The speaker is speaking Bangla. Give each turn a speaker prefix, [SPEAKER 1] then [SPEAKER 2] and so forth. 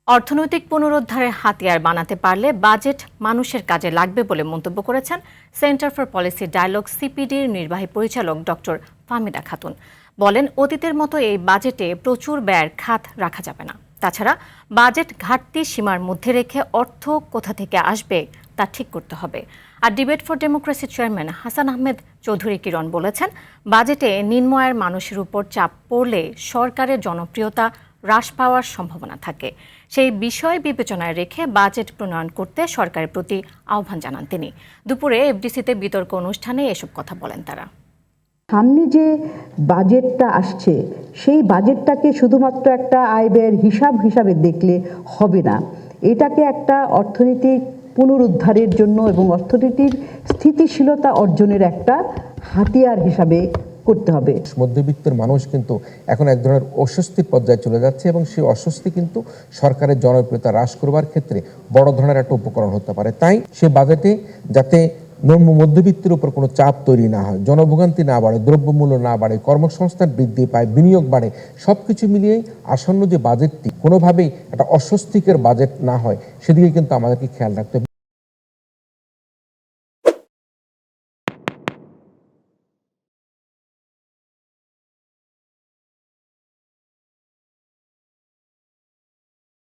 [SPEAKER 1] অর্থনৈতিক পুনরুদ্ধারের হাতিয়ার বানাতে পারলে বাজেট মানুষের কাজে লাগবে বলে মন্তব্য করেছেন সেন্টার ফর পলিসি ডায়ালগ সিপিডির নির্বাহী পরিচালক ডক্টর ফাহমিদা খাতুন। বলেন, অতীতের মতো এই বাজেটে প্রচুর ব্যয়ের খাত রাখা যাবে না। তাছাড়া বাজেট ঘাটতি সীমার মধ্যে রেখে অর্থ কোথা থেকে আসবে তা ঠিক করতে হবে। আর ডিবেট ফর ডেমোক্রেসির চেয়ারম্যান হাসান আহমেদ চৌধুরী কিরণ বলেছেন, বাজেটে নিম্ন আয়ের মানুষের উপর চাপ পড়লে সরকারের জনপ্রিয়তা হ্রাস পাওয়ার সম্ভাবনা থাকে। সেই বিষয় বিবেচনায় রেখে বাজেট প্রণয়ন করতে সরকারের প্রতি আহ্বান জানান তিনি। দুপুরে এফডিসিতে বিতর্ক অনুষ্ঠানে এসব কথা বলেন তারা।
[SPEAKER 2] সামনে যে বাজেটটা আসছে সেই বাজেটটাকে শুধুমাত্র একটা আয় ব্যয়ের হিসাবে দেখলে হবে না। এটাকে একটা অর্থনৈতিক পুনরুদ্ধারের জন্য এবং অর্থনীতির স্থিতিশীলতা অর্জনের একটা হাতিয়ার হিসাবে করতে হবে।
[SPEAKER 3] মধ্যবিত্তের মানুষ কিন্তু এখন এক ধরনের অস্বস্তির পর্যায়ে চলে যাচ্ছে এবং সেই অস্বস্তি কিন্তু সরকারের জনপ্রিয়তা হ্রাস করবার ক্ষেত্রে বড় ধরনের একটা উপকরণ হতে পারে। তাই সে বাজেটে যাতে নিম্ন মধ্যবিত্তের উপর কোনো চাপ তৈরি না হয়, জনভোগান্তি না বাড়ে, দ্রব্যমূল্য না বাড়ে, কর্মসংস্থান বৃদ্ধি পায়, বিনিয়োগ বাড়ে, সব কিছু মিলিয়েই আসন্ন যে বাজেটটি কোনোভাবেই একটা অস্বস্তিকর বাজেট না হয় সেদিকে কিন্তু আমাদেরকে খেয়াল রাখতে হবে।